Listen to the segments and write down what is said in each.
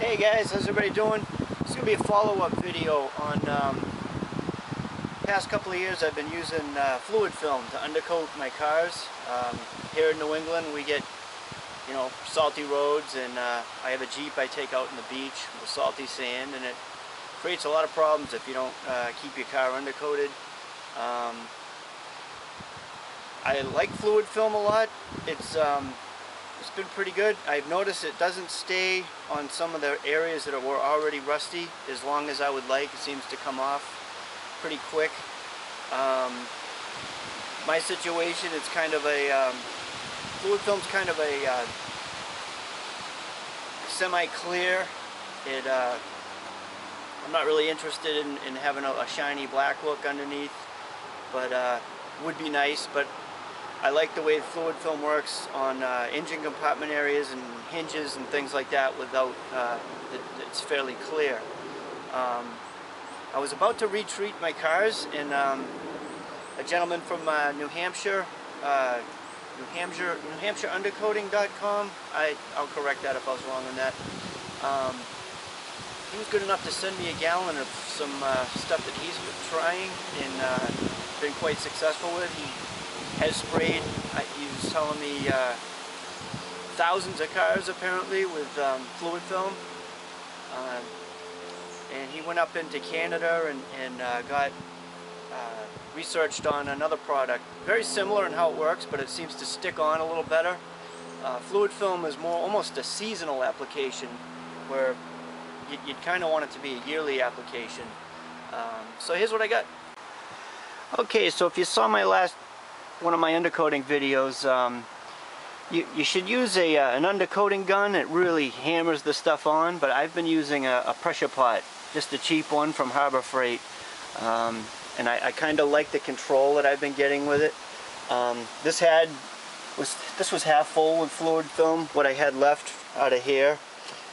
Hey guys, how's everybody doing? This is going to be a follow-up video on past couple of years I've been using fluid film to undercoat my cars. Here in New England we get, salty roads, and I have a Jeep I take out in the beach with the salty sand, and it creates a lot of problems if you don't keep your car undercoated. I like fluid film a lot. It's been pretty good. I've noticed it doesn't stay on some of the areas that were already rusty as long as I would like. It seems to come off pretty quick. My situation, it's kind of a fluid film's kind of a semi-clear. I'm not really interested in having a shiny black look underneath, but would be nice. But I like the way fluid film works on engine compartment areas and hinges and things like that without it's fairly clear. I was about to retreat my cars, and a gentleman from New Hampshire, Nhoilundercoating.com. I'll correct that if I was wrong on that. He was good enough to send me a gallon of some stuff that he's been trying and been quite successful with. He has sprayed, he was telling me, thousands of cars apparently with fluid film. And he went up into Canada and got researched on another product. Very similar in how it works, but it seems to stick on a little better. Fluid film is more almost a seasonal application, where you'd kind of want it to be a yearly application. So here's what I got. Okay, so if you saw my last one of my undercoating videos, you should use an undercoating gun. It really hammers the stuff on, but I've been using a pressure pot, just a cheap one from Harbor Freight, and I kind of like the control that I've been getting with it. This was half full with fluid film, what I had left out of here,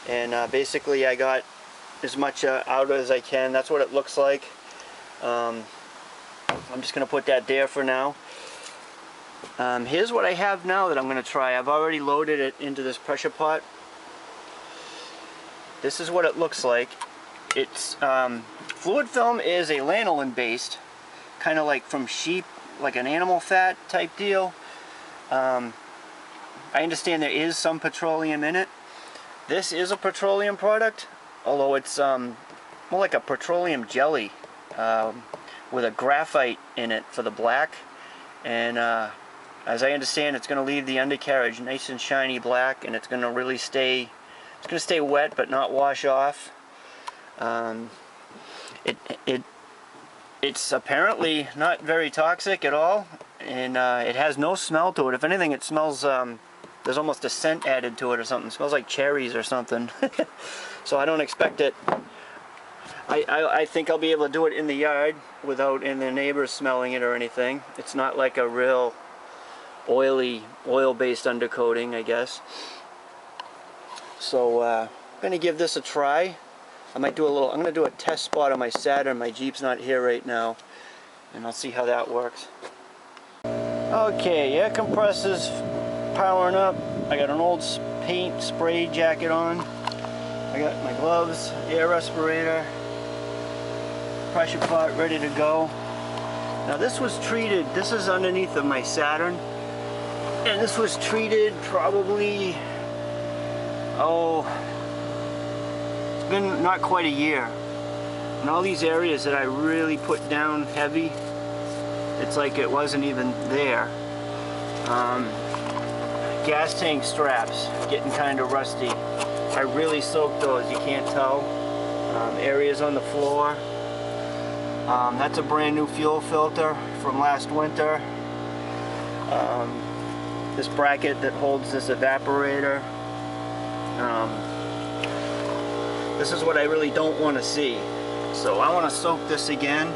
and basically I got as much out as I can. That's what it looks like. I'm just going to put that there for now. Here's what I have now that I'm going to try. I've already loaded it into this pressure pot. This is what it looks like. It's fluid film is a lanolin based, kind of like from sheep, like an animal fat type deal. I understand there is some petroleum in it. This is a petroleum product, although it's more like a petroleum jelly with a graphite in it for the black. And as I understand, it's going to leave the undercarriage nice and shiny black, and it's going to really stay. It's going to stay wet but not wash off. It's apparently not very toxic at all, and it has no smell to it. If anything, it smells. There's almost a scent added to it or something. It smells like cherries or something. So I don't expect it. I think I'll be able to do it in the yard without the neighbors smelling it or anything. It's not like a real oil-based undercoating, I guess. So I'm gonna give this a try. I'm gonna do a test spot on my Saturn. My Jeep's not here right now, and I'll see how that works. Okay, air compressor's powering up. I got an old paint spray jacket on. I got my gloves, air respirator, pressure pot ready to go. Now this was treated, this is underneath of my Saturn, and this was treated probably, it's been not quite a year. And all these areas that I really put down heavy, it's like it wasn't even there. Gas tank straps getting kind of rusty. I really soaked those, you can't tell. Areas on the floor. That's a brand new fuel filter from last winter. This bracket that holds this evaporator. This is what I really don't want to see. So I want to soak this again.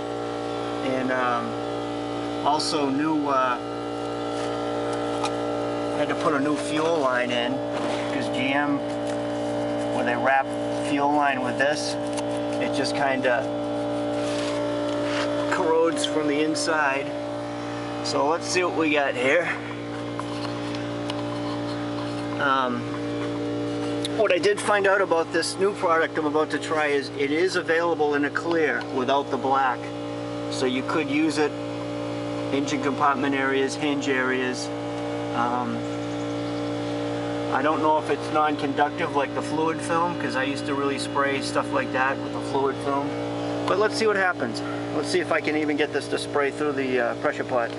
And also had to put a new fuel line in, because GM, when they wrap fuel line with this, it just kind of corrodes from the inside. So let's see what we got here. What I did find out about this new product I'm about to try is it is available in a clear without the black. So you could use it engine compartment areas, hinge areas. I don't know if it's non-conductive like the fluid film, because I used to really spray stuff like that with the fluid film. But let's see what happens. Let's see if I can even get this to spray through the pressure pot.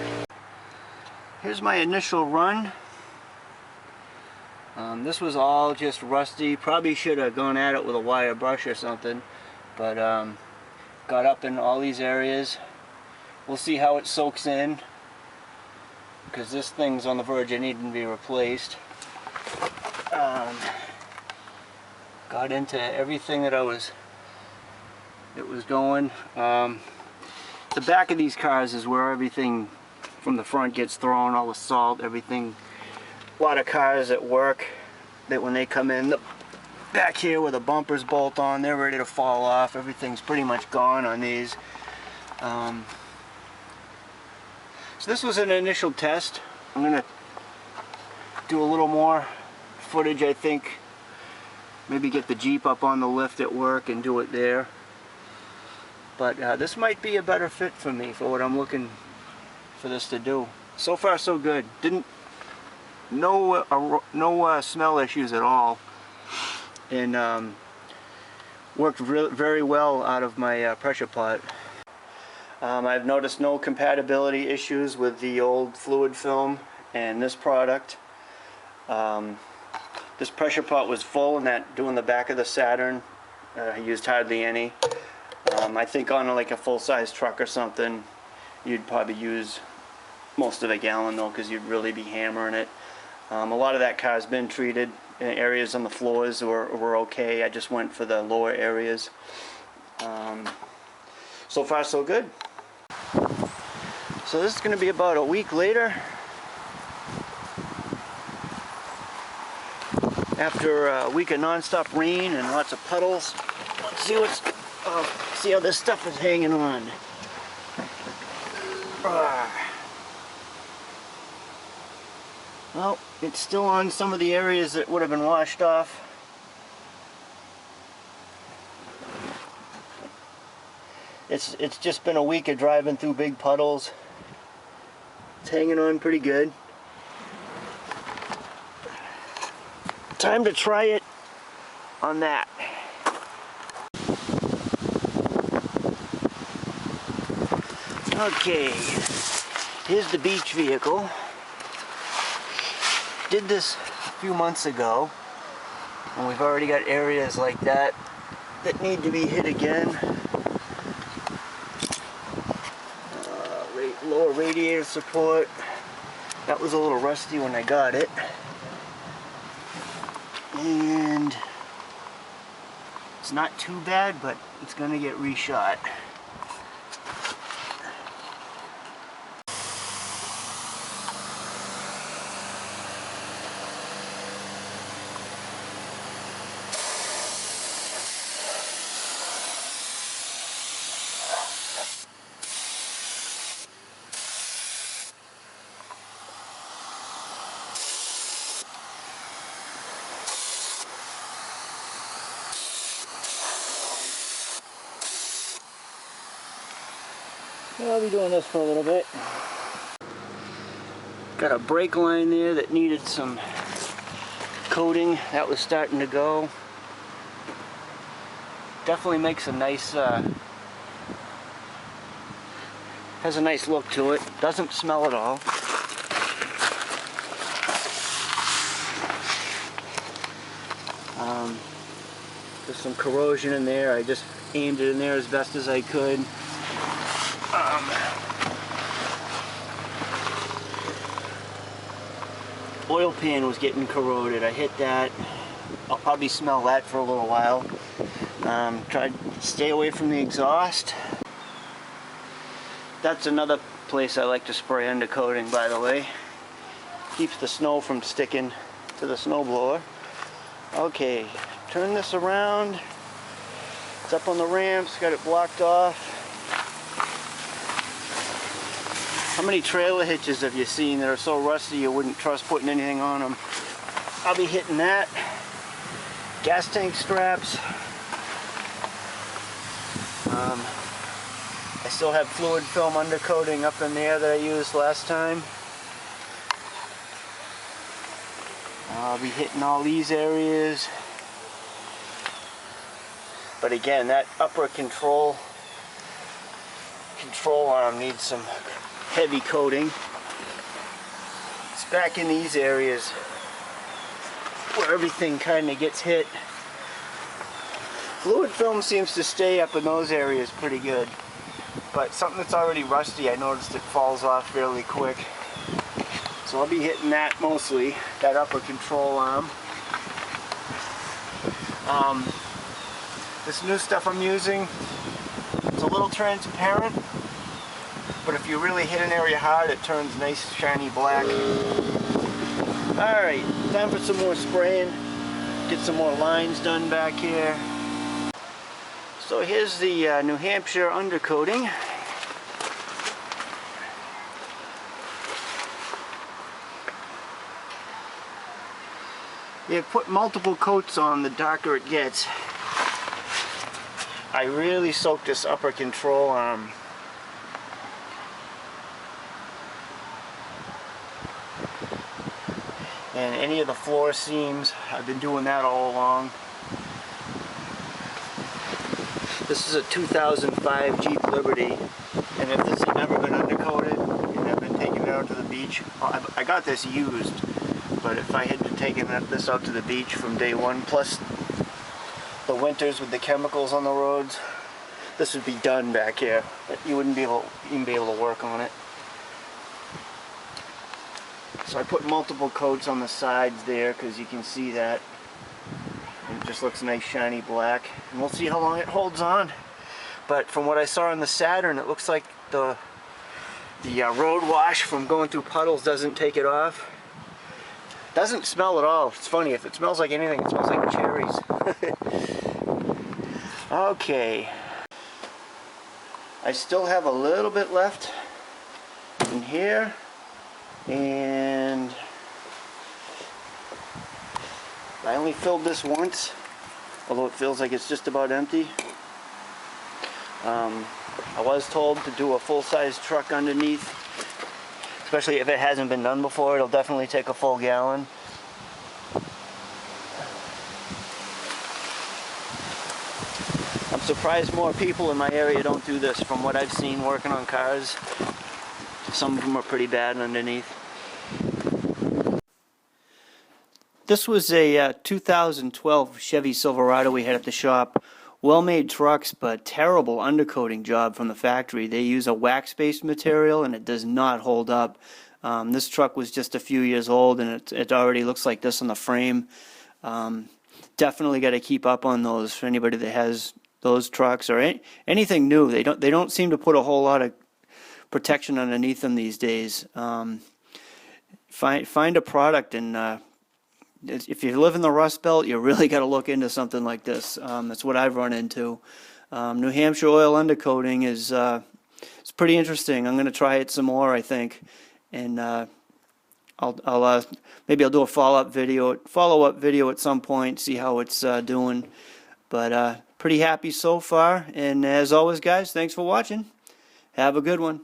Here's my initial run. This was all just rusty. Probably should have gone at it with a wire brush or something, but got up in all these areas. We'll see how it soaks in, because this thing's on the verge of needing to be replaced. Got into everything that was going. The back of these cars is where everything from the front gets thrown, all the salt, everything. A lot of cars at work that when they come in, back here where the bumpers bolt on, they're ready to fall off. Everything's pretty much gone on these. So this was an initial test. I'm gonna do a little more footage, I think. Maybe get the Jeep up on the lift at work and do it there. But this might be a better fit for me, for what I'm looking for this to do. So far so good. No smell issues at all, and worked very well out of my pressure pot. I've noticed no compatibility issues with the old fluid film and this product. This pressure pot was full, and doing the back of the Saturn, I used hardly any. I think on like a full-size truck or something, you'd probably use most of a gallon though, because you'd really be hammering it. A lot of that car's been treated. Areas on the floors were okay. I just went for the lower areas. So far so good. So this is going to be about a week later. After a week of non-stop rain and lots of puddles. Let's see how this stuff is hanging on. Well, it's still on some of the areas that would have been washed off. It's just been a week of driving through big puddles. It's hanging on pretty good. Time to try it on that. Okay, here's the beach vehicle. Did this a few months ago, and we've already got areas like that need to be hit again. Lower radiator support. That was a little rusty when I got it. And it's not too bad, but it's going to get reshot. I'll be doing this for a little bit. Got a brake line there that needed some coating. That was starting to go. Definitely makes a nice, has a nice look to it. Doesn't smell at all. There's some corrosion in there. I just aimed it in there as best as I could. Oil pan was getting corroded. I hit that. I'll probably smell that for a little while. Tried to stay away from the exhaust. That's another place I like to spray undercoating, by the way. Keeps the snow from sticking to the snowblower. Okay, turn this around. It's up on the ramps, got it blocked off. How many trailer hitches have you seen that are so rusty you wouldn't trust putting anything on them? I'll be hitting that. gas tank straps. I still have fluid film undercoating up in there that I used last time. I'll be hitting all these areas. But again, that upper control arm needs some heavy coating. It's back in these areas where everything kind of gets hit. Fluid film seems to stay up in those areas pretty good. But something that's already rusty, I noticed it falls off fairly quick. So I'll be hitting that mostly, that upper control arm. This new stuff I'm using, it's a little transparent, but if you really hit an area hard, it turns nice shiny black. Alright, time for some more spraying. Get some more lines done back here. So here's the New Hampshire undercoating. You put multiple coats on, the darker it gets. I really soaked this upper control arm. And any of the floor seams, I've been doing that all along. This is a 2005 Jeep Liberty, and if this had never been undercoated and I've been taking it out to the beach, well, I got this used, but if I had been taking this out to the beach from day one, plus the winters with the chemicals on the roads, this would be done back here. You wouldn't even be able to work on it. So I put multiple coats on the sides there because you can see that. It just looks nice shiny black, and we'll see how long it holds on. But from what I saw on the Saturn, it looks like the road wash from going through puddles doesn't take it off. Doesn't smell at all. It's funny, if it smells like anything, it smells like cherries. Okay. I still have a little bit left in here, and I only filled this once, although it feels like it's just about empty. I was told to do a full-size truck underneath, especially if it hasn't been done before. It'll definitely take a full gallon. I'm surprised more people in my area don't do this. From what I've seen working on cars, some of them are pretty bad underneath. This was a 2012 Chevy Silverado we had at the shop. Well-made trucks, but terrible undercoating job from the factory. They use a wax-based material, and it does not hold up. This truck was just a few years old, and it already looks like this on the frame. Definitely got to keep up on those for anybody that has those trucks or anything new. They don't seem to put a whole lot of protection underneath them these days. Find a product, and if you live in the Rust Belt, you really got to look into something like this. That's what I've run into. New Hampshire oil undercoating is it's pretty interesting. I'm going to try it some more, I think, and maybe I'll do a follow-up video at some point, see how it's doing. But pretty happy so far. And as always, guys, thanks for watching. Have a good one.